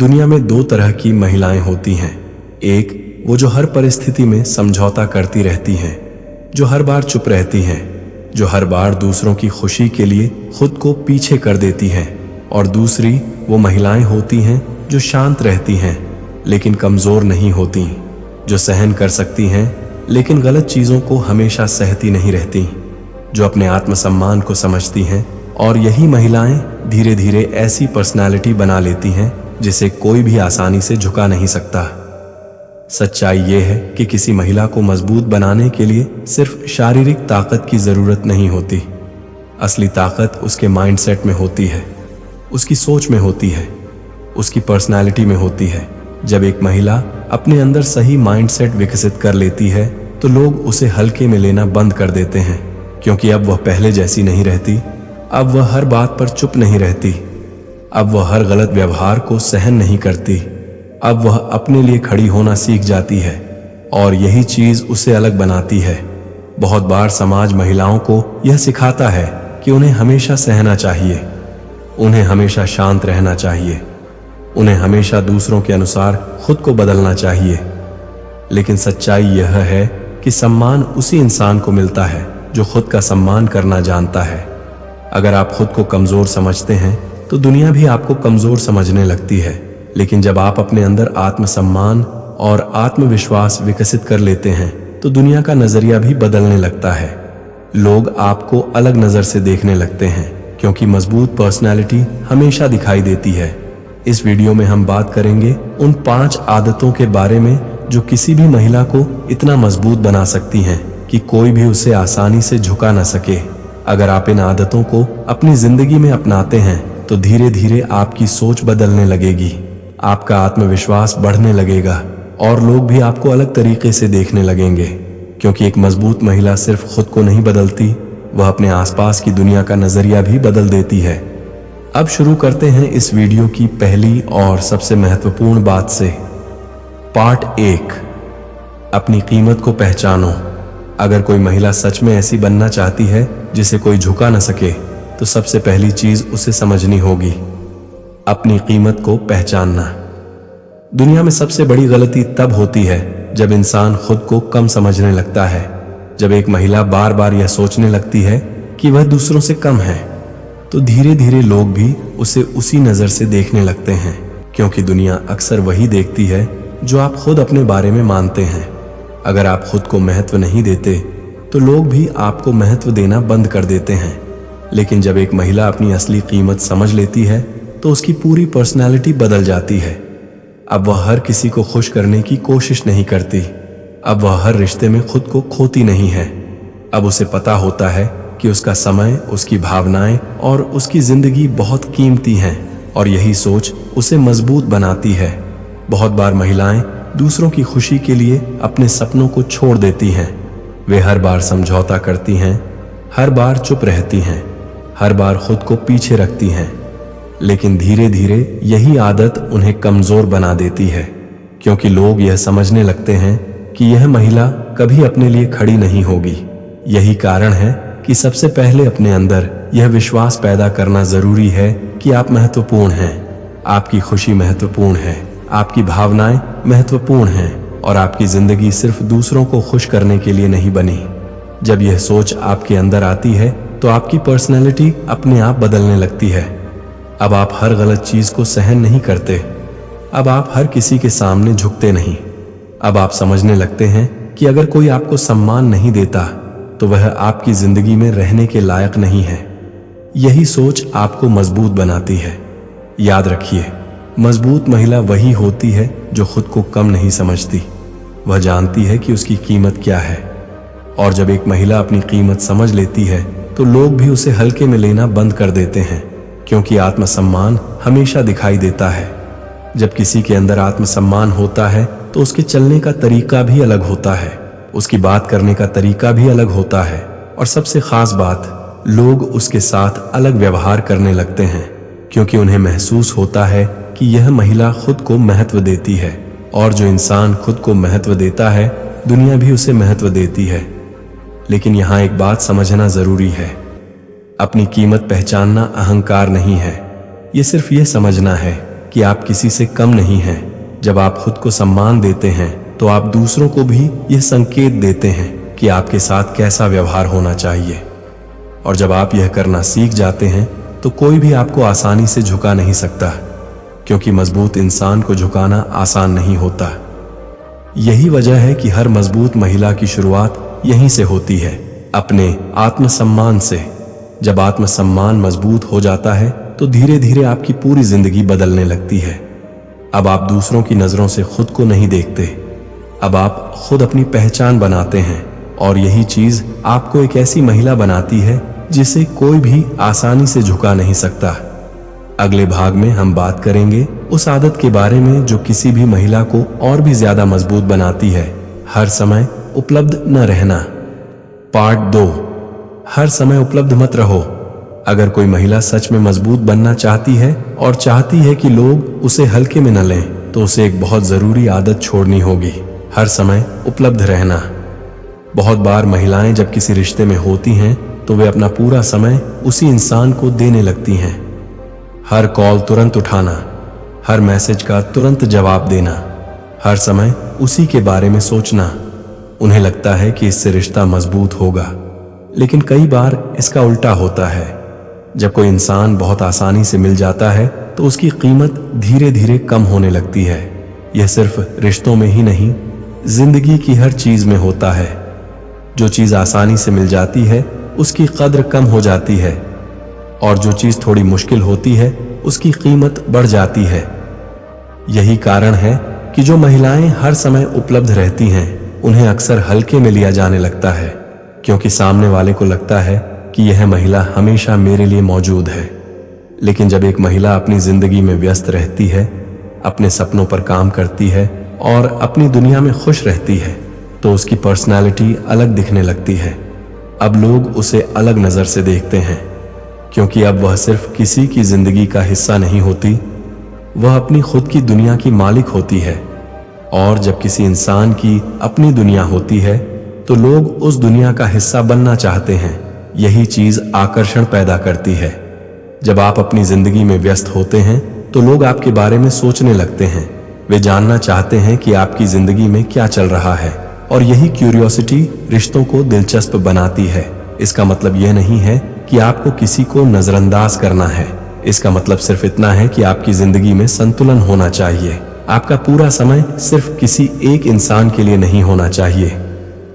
दुनिया में दो तरह की महिलाएं होती हैं। एक वो जो हर परिस्थिति में समझौता करती रहती हैं, जो हर बार चुप रहती हैं, जो हर बार दूसरों की खुशी के लिए खुद को पीछे कर देती हैं। और दूसरी वो महिलाएं होती हैं जो शांत रहती हैं लेकिन कमजोर नहीं होती, जो सहन कर सकती हैं लेकिन गलत चीजों को हमेशा सहती नहीं रहती, जो अपने आत्मसम्मान को समझती हैं। और यही महिलाएं धीरे धीरे ऐसी पर्सनालिटी बना लेती हैं जिसे कोई भी आसानी से झुका नहीं सकता। सच्चाई ये है कि किसी महिला को मजबूत बनाने के लिए सिर्फ शारीरिक ताकत की जरूरत नहीं होती। असली ताकत उसके माइंडसेट में होती है, उसकी सोच में होती है, उसकी पर्सनालिटी में होती है। जब एक महिला अपने अंदर सही माइंडसेट विकसित कर लेती है तो लोग उसे हल्के में लेना बंद कर देते हैं, क्योंकि अब वह पहले जैसी नहीं रहती। अब वह हर बात पर चुप नहीं रहती, अब वह हर गलत व्यवहार को सहन नहीं करती। अब वह अपने लिए खड़ी होना सीख जाती है और यही चीज उसे अलग बनाती है। बहुत बार समाज महिलाओं को यह सिखाता है कि उन्हें हमेशा सहना चाहिए, उन्हें हमेशा शांत रहना चाहिए, उन्हें हमेशा दूसरों के अनुसार खुद को बदलना चाहिए। लेकिन सच्चाई यह है कि सम्मान उसी इंसान को मिलता है जो खुद का सम्मान करना जानता है। अगर आप खुद को कमजोर समझते हैं तो दुनिया भी आपको कमजोर समझने लगती है। लेकिन जब आप अपने अंदर आत्मसम्मान और आत्मविश्वास विकसित कर लेते हैं तो दुनिया का नजरिया भी बदलने लगता है। लोग आपको अलग नजर से देखने लगते हैं, क्योंकि मजबूत पर्सनालिटी हमेशा दिखाई देती है। इस वीडियो में हम बात करेंगे उन 5 आदतों के बारे में जो किसी भी महिला को इतना मजबूत बना सकती हैं कि कोई भी उसे आसानी से झुका न सके। अगर आप इन आदतों को अपनी जिंदगी में अपनाते हैं तो धीरे धीरे आपकी सोच बदलने लगेगी, आपका आत्मविश्वास बढ़ने लगेगा और लोग भी आपको अलग तरीके से देखने लगेंगे। क्योंकि एक मजबूत महिला सिर्फ खुद को नहीं बदलती, वह अपने आसपास की दुनिया का नजरिया भी बदल देती है। अब शुरू करते हैं इस वीडियो की पहली और सबसे महत्वपूर्ण बात से। पार्ट 1, अपनी कीमत को पहचानो। अगर कोई महिला सच में ऐसी बनना चाहती है जिसे कोई झुका न सके, तो सबसे पहली चीज उसे समझनी होगी अपनी कीमत को पहचानना। दुनिया में सबसे बड़ी गलती तब होती है जब इंसान खुद को कम समझने लगता है। जब एक महिला बार बार यह सोचने लगती है कि वह दूसरों से कम है, तो धीरे धीरे लोग भी उसे उसी नजर से देखने लगते हैं, क्योंकि दुनिया अक्सर वही देखती है जो आप खुद अपने बारे में मानते हैं। अगर आप खुद को महत्व नहीं देते तो लोग भी आपको महत्व देना बंद कर देते हैं। लेकिन जब एक महिला अपनी असली कीमत समझ लेती है तो उसकी पूरी पर्सनालिटी बदल जाती है। अब वह हर किसी को खुश करने की कोशिश नहीं करती, अब वह हर रिश्ते में खुद को खोती नहीं है। अब उसे पता होता है कि उसका समय, उसकी भावनाएं और उसकी जिंदगी बहुत कीमती हैं, और यही सोच उसे मजबूत बनाती है। बहुत बार महिलाएं दूसरों की खुशी के लिए अपने सपनों को छोड़ देती हैं। वे हर बार समझौता करती हैं, हर बार चुप रहती हैं, हर बार खुद को पीछे रखती हैं। लेकिन धीरे धीरे यही आदत उन्हें कमजोर बना देती है, क्योंकि लोग यह समझने लगते हैं कि यह महिला कभी अपने लिए खड़ी नहीं होगी। यही कारण है कि सबसे पहले अपने अंदर यह विश्वास पैदा करना जरूरी है कि आप महत्वपूर्ण हैं, आपकी खुशी महत्वपूर्ण है, आपकी भावनाएं महत्वपूर्ण हैं और आपकी जिंदगी सिर्फ दूसरों को खुश करने के लिए नहीं बनी। जब यह सोच आपके अंदर आती है तो आपकी पर्सनैलिटी अपने आप बदलने लगती है। अब आप हर गलत चीज को सहन नहीं करते, अब आप हर किसी के सामने झुकते नहीं। अब आप समझने लगते हैं कि अगर कोई आपको सम्मान नहीं देता तो वह आपकी जिंदगी में रहने के लायक नहीं है। यही सोच आपको मजबूत बनाती है। याद रखिए, मजबूत महिला वही होती है जो खुद को कम नहीं समझती। वह जानती है कि उसकी कीमत क्या है, और जब एक महिला अपनी कीमत समझ लेती है तो लोग भी उसे हल्के में लेना बंद कर देते हैं, क्योंकि आत्मसम्मान हमेशा दिखाई देता है। जब किसी के अंदर आत्मसम्मान होता है तो उसके चलने का तरीका भी अलग होता है, उसकी बात करने का तरीका भी अलग होता है, और सबसे खास बात, लोग उसके साथ अलग व्यवहार करने लगते हैं, क्योंकि उन्हें महसूस होता है कि यह महिला खुद को महत्व देती है, और जो इंसान खुद को महत्व देता है दुनिया भी उसे महत्व देती है। लेकिन यहाँ एक बात समझना जरूरी है, अपनी कीमत पहचानना अहंकार नहीं है, ये सिर्फ ये समझना है कि आप किसी से कम नहीं हैं। जब आप खुद को सम्मान देते हैं तो आप दूसरों को भी यह संकेत देते हैं कि आपके साथ कैसा व्यवहार होना चाहिए। और जब आप यह करना सीख जाते हैं तो कोई भी आपको आसानी से झुका नहीं सकता, क्योंकि मजबूत इंसान को झुकाना आसान नहीं होता। यही वजह है कि हर मजबूत महिला की शुरुआत यहीं से होती है, अपने आत्मसम्मान से। जब आत्मसम्मान मजबूत हो जाता है तो धीरे धीरे आपकी पूरी जिंदगी बदलने लगती है। अब आप दूसरों की नजरों से खुद को नहीं देखते, अब आप खुद अपनी पहचान बनाते हैं, और यही चीज आपको एक ऐसी महिला बनाती है जिसे कोई भी आसानी से झुका नहीं सकता। अगले भाग में हम बात करेंगे उस आदत के बारे में जो किसी भी महिला को और भी ज्यादा मजबूत बनाती है, हर समय उपलब्ध न रहना। पार्ट 2, हर समय उपलब्ध मत रहो। अगर कोई महिला सच में मजबूत बनना चाहती है और चाहती है कि लोग उसे हल्के में न लें, तो उसे एक बहुत जरूरी आदत छोड़नी होगी, हर समय उपलब्ध रहना। बहुत बार महिलाएं जब किसी रिश्ते में होती हैं तो वे अपना पूरा समय उसी इंसान को देने लगती हैं। हर कॉल तुरंत उठाना, हर मैसेज का तुरंत जवाब देना, हर समय उसी के बारे में सोचना। उन्हें लगता है कि इससे रिश्ता मजबूत होगा, लेकिन कई बार इसका उल्टा होता है। जब कोई इंसान बहुत आसानी से मिल जाता है तो उसकी कीमत धीरे धीरे कम होने लगती है। यह सिर्फ रिश्तों में ही नहीं, जिंदगी की हर चीज में होता है। जो चीज आसानी से मिल जाती है उसकी कद्र कम हो जाती है, और जो चीज थोड़ी मुश्किल होती है उसकी कीमत बढ़ जाती है। यही कारण है कि जो महिलाएं हर समय उपलब्ध रहती हैं उन्हें अक्सर हल्के में लिया जाने लगता है, क्योंकि सामने वाले को लगता है कि यह महिला हमेशा मेरे लिए मौजूद है। लेकिन जब एक महिला अपनी जिंदगी में व्यस्त रहती है, अपने सपनों पर काम करती है और अपनी दुनिया में खुश रहती है, तो उसकी पर्सनालिटी अलग दिखने लगती है। अब लोग उसे अलग नजर से देखते हैं, क्योंकि अब वह सिर्फ किसी की जिंदगी का हिस्सा नहीं होती, वह अपनी खुद की दुनिया की मालिक होती है। और जब किसी इंसान की अपनी दुनिया होती है तो लोग उस दुनिया का हिस्सा बनना चाहते हैं। यही चीज आकर्षण पैदा करती है। जब आप अपनी जिंदगी में व्यस्त होते हैं तो लोग आपके बारे में सोचने लगते हैं। वे जानना चाहते हैं कि आपकी जिंदगी में क्या चल रहा है, और यही क्यूरियोसिटी रिश्तों को दिलचस्प बनाती है। इसका मतलब यह नहीं है कि आपको किसी को नजरअंदाज करना है। इसका मतलब सिर्फ इतना है कि आपकी जिंदगी में संतुलन होना चाहिए। आपका पूरा समय सिर्फ किसी एक इंसान के लिए नहीं होना चाहिए।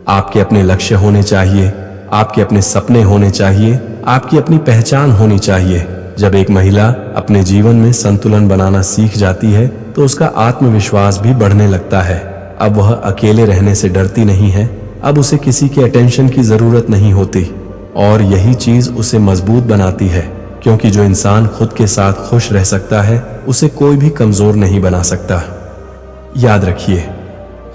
आपके अपने लक्ष्य होने चाहिए, आपके अपने सपने होने चाहिए, आपकी अपनी पहचान होनी चाहिए। जब एक महिला अपने जीवन में संतुलन बनाना सीख जाती है तो उसका आत्मविश्वास भी बढ़ने लगता है। अब वह अकेले रहने से डरती नहीं है, अब उसे किसी के अटेंशन की जरूरत नहीं होती, और यही चीज उसे मजबूत बनाती है, क्योंकि जो इंसान खुद के साथ खुश रह सकता है उसे कोई भी कमजोर नहीं बना सकता। याद रखिए,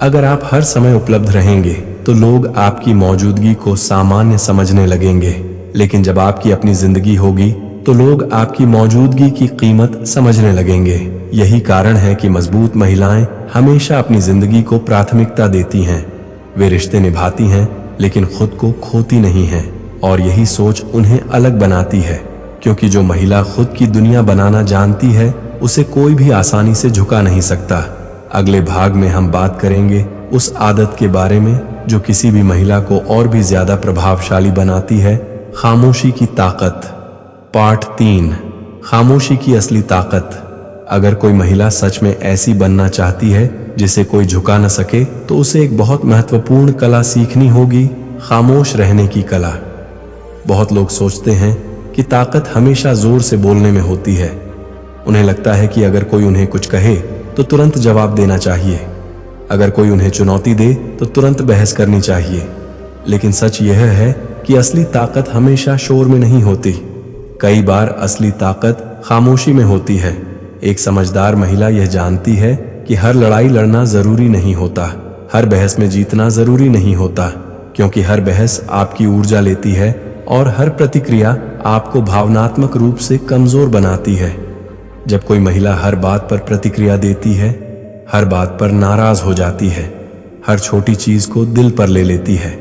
अगर आप हर समय उपलब्ध रहेंगे तो लोग आपकी मौजूदगी को सामान्य समझने लगेंगे, लेकिन जब आपकी अपनी जिंदगी होगी तो लोग आपकी मौजूदगी की कीमत समझने लगेंगे। यही कारण है कि मजबूत महिलाएं हमेशा अपनी जिंदगी को प्राथमिकता देती हैं। वे रिश्ते निभाती हैं लेकिन खुद को खोती नहीं हैं, और यही सोच उन्हें अलग बनाती है, क्योंकि जो महिला खुद की दुनिया बनाना जानती है उसे कोई भी आसानी से झुका नहीं सकता। अगले भाग में हम बात करेंगे उस आदत के बारे में जो किसी भी महिला को और भी ज्यादा प्रभावशाली बनाती है, खामोशी की ताकत। पार्ट 3, खामोशी की असली ताकत। अगर कोई महिला सच में ऐसी बनना चाहती है जिसे कोई झुका न सके, तो उसे एक बहुत महत्वपूर्ण कला सीखनी होगी, खामोश रहने की कला। बहुत लोग सोचते हैं कि ताकत हमेशा जोर से बोलने में होती है। उन्हें लगता है कि अगर कोई उन्हें कुछ कहे तो तुरंत जवाब देना चाहिए, अगर कोई उन्हें चुनौती दे तो तुरंत बहस करनी चाहिए। लेकिन सच यह है कि असली ताकत हमेशा शोर में नहीं होती। कई बार असली ताकत खामोशी में होती है। एक समझदार महिला यह जानती है कि हर लड़ाई लड़ना जरूरी नहीं होता, हर बहस में जीतना जरूरी नहीं होता, क्योंकि हर बहस आपकी ऊर्जा लेती है और हर प्रतिक्रिया आपको भावनात्मक रूप से कमजोर बनाती है। जब कोई महिला हर बात पर प्रतिक्रिया देती है, हर बात पर नाराज हो जाती है, हर छोटी चीज को दिल पर ले लेती है,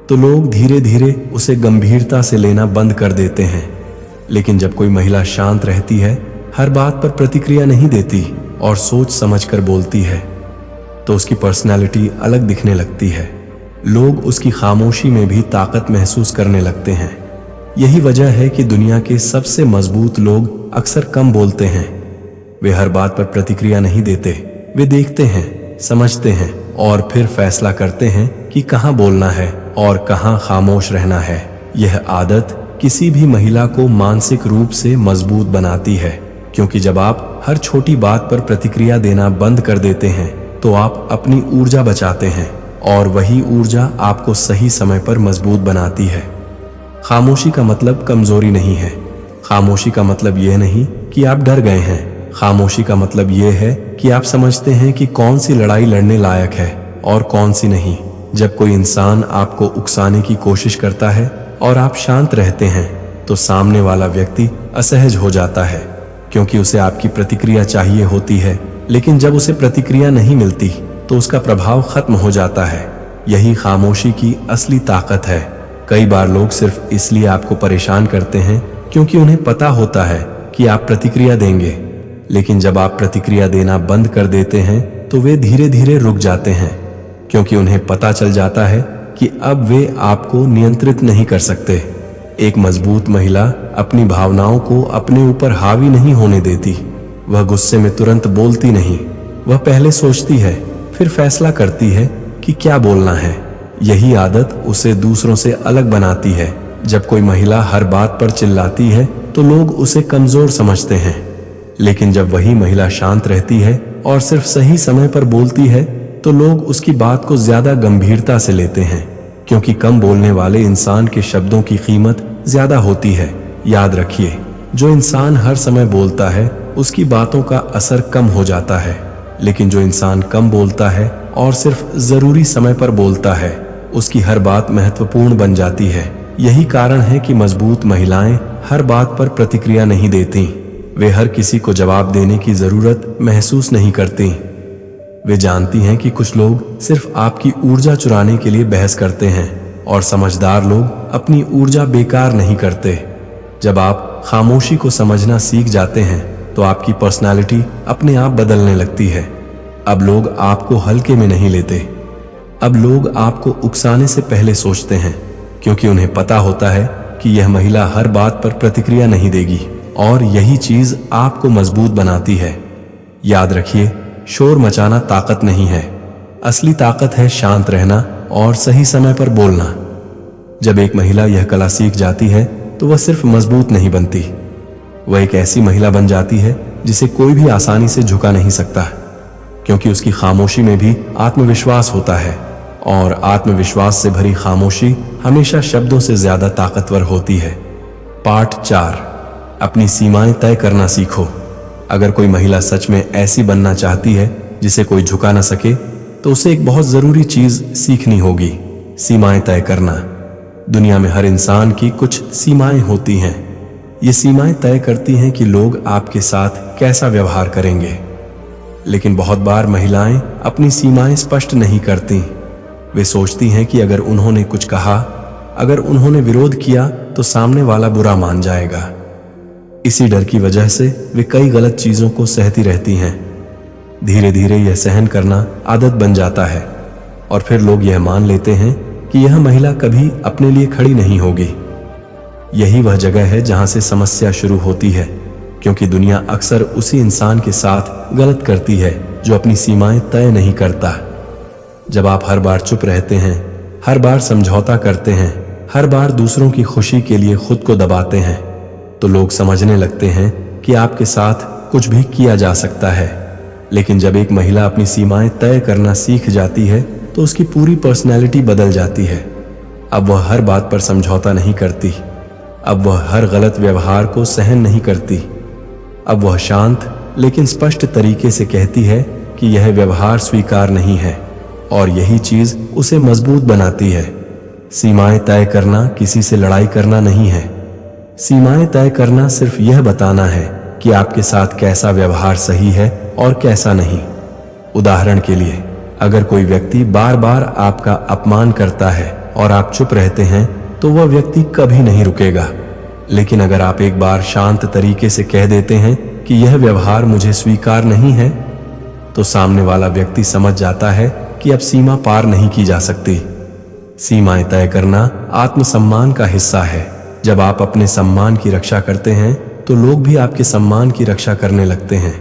तो लोग धीरे धीरे उसे गंभीरता से लेना बंद कर देते हैं। लेकिन जब कोई महिला शांत रहती है, हर बात पर प्रतिक्रिया नहीं देती और सोच समझकर बोलती है, तो उसकी पर्सनैलिटी अलग दिखने लगती है। लोग उसकी खामोशी में भी ताकत महसूस करने लगते हैं। यही वजह है कि दुनिया के सबसे मजबूत लोग अक्सर कम बोलते हैं। वे हर बात पर प्रतिक्रिया नहीं देते, वे देखते हैं, समझते हैं और फिर फैसला करते हैं कि कहाँ बोलना है और कहाँ खामोश रहना है। यह आदत किसी भी महिला को मानसिक रूप से मजबूत बनाती है, क्योंकि जब आप हर छोटी बात पर प्रतिक्रिया देना बंद कर देते हैं तो आप अपनी ऊर्जा बचाते हैं और वही ऊर्जा आपको सही समय पर मजबूत बनाती है। खामोशी का मतलब कमजोरी नहीं है। खामोशी का मतलब यह नहीं कि आप डर गए हैं। खामोशी का मतलब यह है कि आप समझते हैं कि कौन सी लड़ाई लड़ने लायक है और कौन सी नहीं। जब कोई इंसान आपको उकसाने की कोशिश करता है और आप शांत रहते हैं तो सामने वाला व्यक्ति असहज हो जाता है, क्योंकि उसे आपकी प्रतिक्रिया चाहिए होती है। लेकिन जब उसे प्रतिक्रिया नहीं मिलती तो उसका प्रभाव खत्म हो जाता है। यही खामोशी की असली ताकत है। कई बार लोग सिर्फ इसलिए आपको परेशान करते हैं क्योंकि उन्हें पता होता है कि आप प्रतिक्रिया देंगे, लेकिन जब आप प्रतिक्रिया देना बंद कर देते हैं तो वे धीरे धीरे रुक जाते हैं, क्योंकि उन्हें पता चल जाता है कि अब वे आपको नियंत्रित नहीं कर सकते। एक मजबूत महिला अपनी भावनाओं को अपने ऊपर हावी नहीं होने देती। वह गुस्से में तुरंत बोलती नहीं, वह पहले सोचती है, फिर फैसला करती है कि क्या बोलना है। यही आदत उसे दूसरों से अलग बनाती है। जब कोई महिला हर बात पर चिल्लाती है तो लोग उसे कमजोर समझते हैं, लेकिन जब वही महिला शांत रहती है और सिर्फ सही समय पर बोलती है तो लोग उसकी बात को ज्यादा गंभीरता से लेते हैं, क्योंकि कम बोलने वाले इंसान के शब्दों की कीमत ज्यादा होती है। याद रखिए, जो इंसान हर समय बोलता है उसकी बातों का असर कम हो जाता है, लेकिन जो इंसान कम बोलता है और सिर्फ जरूरी समय पर बोलता है उसकी हर बात महत्वपूर्ण बन जाती है। यही कारण है कि मजबूत महिलाएं हर बात पर प्रतिक्रिया नहीं देती। वे हर किसी को जवाब देने की जरूरत महसूस नहीं करती। वे जानती हैं कि कुछ लोग सिर्फ आपकी ऊर्जा चुराने के लिए बहस करते हैं और समझदार लोग अपनी ऊर्जा बेकार नहीं करते। जब आप खामोशी को समझना सीख जाते हैं तो आपकी पर्सनालिटी अपने आप बदलने लगती है। अब लोग आपको हल्के में नहीं लेते। अब लोग आपको उकसाने से पहले सोचते हैं, क्योंकि उन्हें पता होता है कि यह महिला हर बात पर प्रतिक्रिया नहीं देगी, और यही चीज आपको मजबूत बनाती है। याद रखिए, शोर मचाना ताकत नहीं है। असली ताकत है शांत रहना और सही समय पर बोलना। जब एक महिला यह कला सीख जाती है तो वह सिर्फ मजबूत नहीं बनती, वह एक ऐसी महिला बन जाती है जिसे कोई भी आसानी से झुका नहीं सकता, क्योंकि उसकी खामोशी में भी आत्मविश्वास होता है, और आत्मविश्वास से भरी खामोशी हमेशा शब्दों से ज्यादा ताकतवर होती है। पार्ट 4, अपनी सीमाएं तय करना सीखो। अगर कोई महिला सच में ऐसी बनना चाहती है जिसे कोई झुका ना सके, तो उसे एक बहुत जरूरी चीज सीखनी होगी, सीमाएं तय करना। दुनिया में हर इंसान की कुछ सीमाएं होती हैं। ये सीमाएं तय करती हैं कि लोग आपके साथ कैसा व्यवहार करेंगे। लेकिन बहुत बार महिलाएं अपनी सीमाएं स्पष्ट नहीं करती। वे सोचती हैं कि अगर उन्होंने कुछ कहा, अगर उन्होंने विरोध किया तो सामने वाला बुरा मान जाएगा। इसी डर की वजह से वे कई गलत चीजों को सहती रहती हैं। धीरे धीरे यह सहन करना आदत बन जाता है, और फिर लोग यह मान लेते हैं कि यह महिला कभी अपने लिए खड़ी नहीं होगी। यही वह जगह है जहां से समस्या शुरू होती है, क्योंकि दुनिया अक्सर उसी इंसान के साथ गलत करती है जो अपनी सीमाएं तय नहीं करता। जब आप हर बार चुप रहते हैं, हर बार समझौता करते हैं, हर बार दूसरों की खुशी के लिए खुद को दबाते हैं, तो लोग समझने लगते हैं कि आपके साथ कुछ भी किया जा सकता है। लेकिन जब एक महिला अपनी सीमाएं तय करना सीख जाती है तो उसकी पूरी पर्सनैलिटी बदल जाती है। अब वह हर बात पर समझौता नहीं करती, अब वह हर गलत व्यवहार को सहन नहीं करती। अब वह शांत लेकिन स्पष्ट तरीके से कहती है कि यह व्यवहार स्वीकार नहीं है, और यही चीज उसे मजबूत बनाती है। सीमाएं तय करना किसी से लड़ाई करना नहीं है। सीमाएं तय करना सिर्फ यह बताना है कि आपके साथ कैसा व्यवहार सही है और कैसा नहीं। उदाहरण के लिए, अगर कोई व्यक्ति बार बार आपका अपमान करता है और आप चुप रहते हैं तो वह व्यक्ति कभी नहीं रुकेगा। लेकिन अगर आप एक बार शांत तरीके से कह देते हैं कि यह व्यवहार मुझे स्वीकार नहीं है, तो सामने वाला व्यक्ति समझ जाता है कि अब सीमा पार नहीं की जा सकती। सीमाएं तय करना आत्मसम्मान का हिस्सा है। जब आप अपने सम्मान की रक्षा करते हैं तो लोग भी आपके सम्मान की रक्षा करने लगते हैं।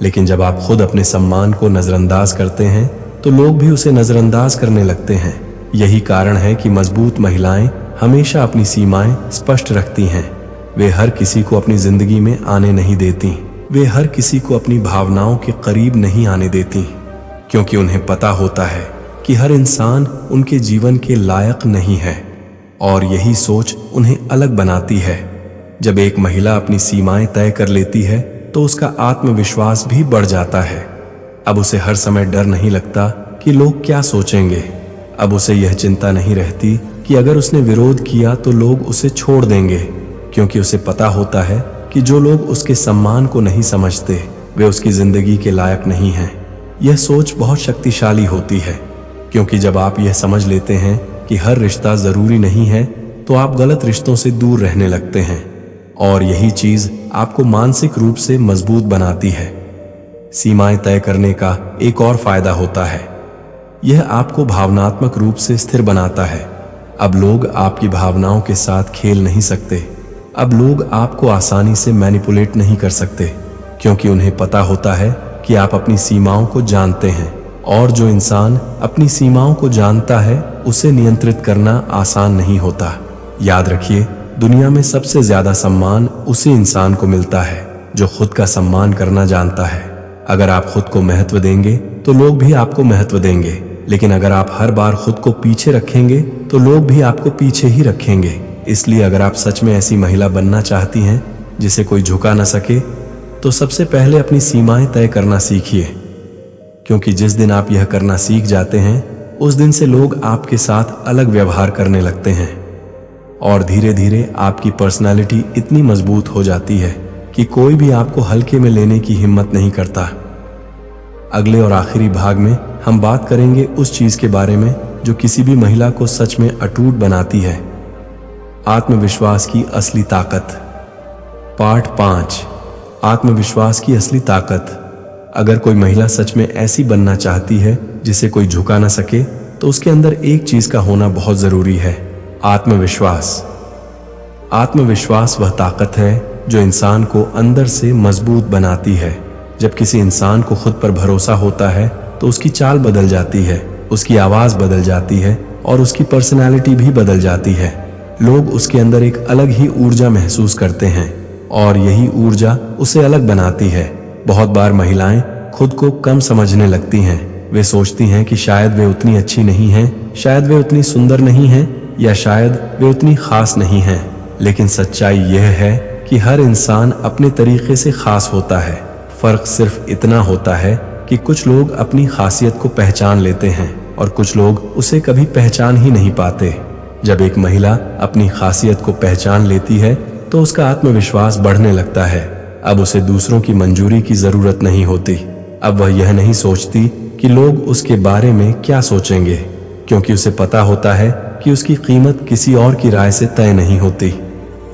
लेकिन जब आप खुद अपने सम्मान को नजरअंदाज करते हैं तो लोग भी उसे नजरअंदाज करने लगते हैं। यही कारण है कि मजबूत महिलाएं हमेशा अपनी सीमाएं स्पष्ट रखती हैं। वे हर किसी को अपनी जिंदगी में आने नहीं देती। वे हर किसी को अपनी भावनाओं के करीब नहीं आने देती, क्योंकि उन्हें पता होता है कि हर इंसान उनके जीवन के लायक नहीं है, और यही सोच उन्हें अलग बनाती है। जब एक महिला अपनी सीमाएं तय कर लेती है तो उसका आत्मविश्वास भी बढ़ जाता है। अब उसे हर समय डर नहीं लगता कि लोग क्या सोचेंगे। अब उसे यह चिंता नहीं रहती कि अगर उसने विरोध किया तो लोग उसे छोड़ देंगे, क्योंकि उसे पता होता है कि जो लोग उसके सम्मान को नहीं समझते वे उसकी जिंदगी के लायक नहीं हैं। यह सोच बहुत शक्तिशाली होती है, क्योंकि जब आप यह समझ लेते हैं कि हर रिश्ता जरूरी नहीं है तो आप गलत रिश्तों से दूर रहने लगते हैं, और यही चीज आपको मानसिक रूप से मजबूत बनाती है। सीमाएं तय करने का एक और फायदा होता है, यह आपको भावनात्मक रूप से स्थिर बनाता है। अब लोग आपकी भावनाओं के साथ खेल नहीं सकते। अब लोग आपको आसानी से मैनिपुलेट नहीं कर सकते, क्योंकि उन्हें पता होता है कि आप अपनी सीमाओं को जानते हैं, और जो इंसान अपनी सीमाओं को जानता है उसे नियंत्रित करना आसान नहीं होता। याद रखिए, दुनिया में सबसे ज्यादा सम्मान उसी इंसान को मिलता है जो खुद का सम्मान करना जानता है। अगर आप खुद को महत्व देंगे तो लोग भी आपको महत्व देंगे, लेकिन अगर आप हर बार खुद को पीछे रखेंगे तो लोग भी आपको पीछे ही रखेंगे। इसलिए अगर आप सच में ऐसी महिला बनना चाहती हैं जिसे कोई झुका न सके, तो सबसे पहले अपनी सीमाएं तय करना सीखिए, क्योंकि जिस दिन आप यह करना सीख जाते हैं उस दिन से लोग आपके साथ अलग व्यवहार करने लगते हैं, और धीरे धीरे आपकी पर्सनालिटी इतनी मजबूत हो जाती है कि कोई भी आपको हल्के में लेने की हिम्मत नहीं करता। अगले और आखिरी भाग में हम बात करेंगे उस चीज के बारे में जो किसी भी महिला को सच में अटूट बनाती है, आत्मविश्वास की असली ताकत। पार्ट 5, आत्मविश्वास की असली ताकत। अगर कोई महिला सच में ऐसी बनना चाहती है जिसे कोई झुका ना सके, तो उसके अंदर एक चीज का होना बहुत जरूरी है, आत्मविश्वास। आत्मविश्वास वह ताकत है जो इंसान को अंदर से मजबूत बनाती है। जब किसी इंसान को खुद पर भरोसा होता है तो उसकी चाल बदल जाती है, उसकी आवाज बदल जाती है, और उसकी पर्सनैलिटी भी बदल जाती है। लोग उसके अंदर एक अलग ही ऊर्जा महसूस करते हैं, और यही ऊर्जा उसे अलग बनाती है। बहुत बार महिलाएं खुद को कम समझने लगती हैं। वे सोचती हैं कि शायद वे उतनी अच्छी नहीं हैं, शायद वे उतनी सुंदर नहीं हैं, या शायद वे उतनी खास नहीं हैं। लेकिन सच्चाई यह है कि हर इंसान अपने तरीके से खास होता है। फर्क सिर्फ इतना होता है कि कुछ लोग अपनी खासियत को पहचान लेते हैं और कुछ लोग उसे कभी पहचान ही नहीं पाते। जब एक महिला अपनी खासियत को पहचान लेती है तो उसका आत्मविश्वास बढ़ने लगता है। अब उसे दूसरों की मंजूरी की जरूरत नहीं होती। अब वह यह नहीं सोचती कि लोग उसके बारे में क्या सोचेंगे, क्योंकि उसे पता होता है कि उसकी कीमत किसी और की राय से तय नहीं होती।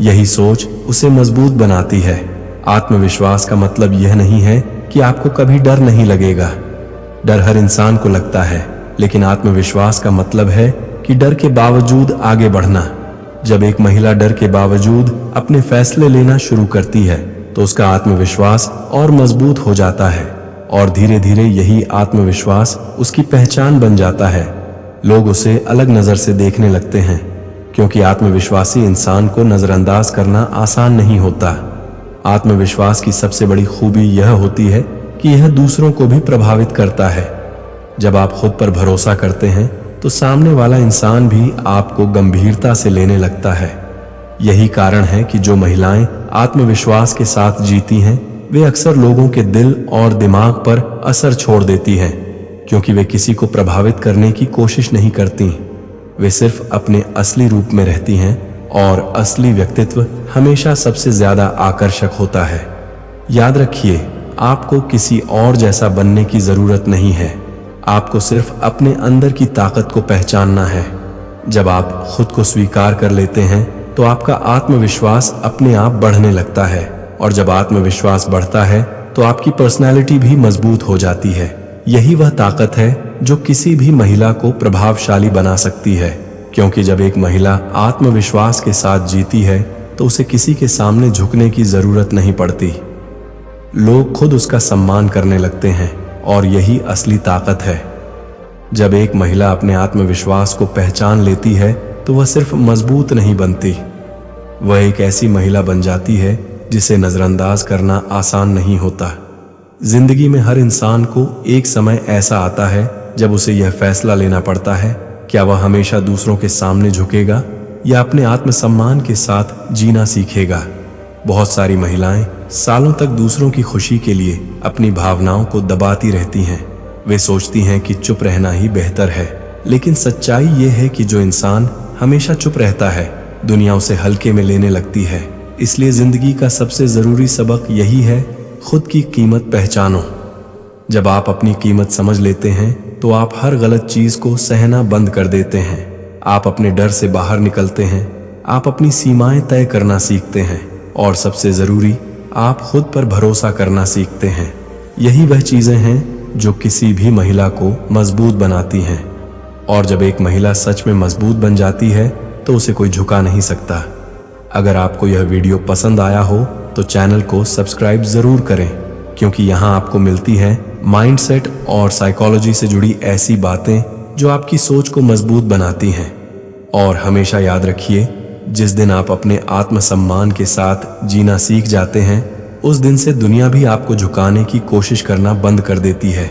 यही सोच उसे मजबूत बनाती है। आत्मविश्वास का मतलब यह नहीं है कि आपको कभी डर नहीं लगेगा। डर हर इंसान को लगता है, लेकिन आत्मविश्वास का मतलब है कि डर के बावजूद आगे बढ़ना। जब एक महिला डर के बावजूद अपने फैसले लेना शुरू करती है तो उसका आत्मविश्वास और मजबूत हो जाता है, और धीरे धीरे यही आत्मविश्वास उसकी पहचान बन जाता है। लोग उसे अलग नजर से देखने लगते हैं, क्योंकि आत्मविश्वासी इंसान को नजरअंदाज करना आसान नहीं होता। आत्मविश्वास की सबसे बड़ी खूबी यह होती है कि यह दूसरों को भी प्रभावित करता है। जब आप खुद पर भरोसा करते हैं तो सामने वाला इंसान भी आपको गंभीरता से लेने लगता है। यही कारण है कि जो महिलाएं आत्मविश्वास के साथ जीती हैं वे अक्सर लोगों के दिल और दिमाग पर असर छोड़ देती हैं, क्योंकि वे किसी को प्रभावित करने की कोशिश नहीं करती। वे सिर्फ अपने असली रूप में रहती हैं, और असली व्यक्तित्व हमेशा सबसे ज्यादा आकर्षक होता है। याद रखिए, आपको किसी और जैसा बनने की जरूरत नहीं है। आपको सिर्फ अपने अंदर की ताकत को पहचानना है। जब आप खुद को स्वीकार कर लेते हैं तो आपका आत्मविश्वास अपने आप बढ़ने लगता है। और जब आत्मविश्वास बढ़ता है तो आपकी पर्सनैलिटी भी मजबूत हो जाती है। यही वह ताकत है जो किसी भी महिला को प्रभावशाली बना सकती है, क्योंकि जब एक महिला आत्मविश्वास के साथ जीती है तो उसे किसी के सामने झुकने की जरूरत नहीं पड़ती। लोग खुद उसका सम्मान करने लगते हैं और यही असली ताकत है। जब एक महिला अपने आत्मविश्वास को पहचान लेती है तो वह सिर्फ मजबूत नहीं बनती, वह एक ऐसी महिला बन जाती है जिसे नजरअंदाज करना आसान नहीं होता। जिंदगी में हर इंसान को एक समय ऐसा आता है जब उसे यह फैसला लेना पड़ता है, क्या वह हमेशा दूसरों के सामने झुकेगा या अपने आत्मसम्मान के साथ जीना सीखेगा। बहुत सारी महिलाएं सालों तक दूसरों की खुशी के लिए अपनी भावनाओं को दबाती रहती हैं। वे सोचती हैं कि चुप रहना ही बेहतर है, लेकिन सच्चाई ये है कि जो इंसान हमेशा चुप रहता है दुनिया उसे हल्के में लेने लगती है। इसलिए जिंदगी का सबसे जरूरी सबक यही है, खुद की कीमत पहचानो। जब आप अपनी कीमत समझ लेते हैं तो आप हर गलत चीज को सहना बंद कर देते हैं। आप अपने डर से बाहर निकलते हैं, आप अपनी सीमाएं तय करना सीखते हैं और सबसे जरूरी आप खुद पर भरोसा करना सीखते हैं। यही वह चीजें हैं जो किसी भी महिला को मजबूत बनाती हैं। और जब एक महिला सच में मजबूत बन जाती है तो उसे कोई झुका नहीं सकता। अगर आपको यह वीडियो पसंद आया हो तो चैनल को सब्सक्राइब जरूर करें, क्योंकि यहाँ आपको मिलती है माइंडसेट और साइकोलॉजी से जुड़ी ऐसी बातें जो आपकी सोच को मजबूत बनाती हैं। और हमेशा याद रखिए, जिस दिन आप अपने आत्मसम्मान के साथ जीना सीख जाते हैं उस दिन से दुनिया भी आपको झुकाने की कोशिश करना बंद कर देती है।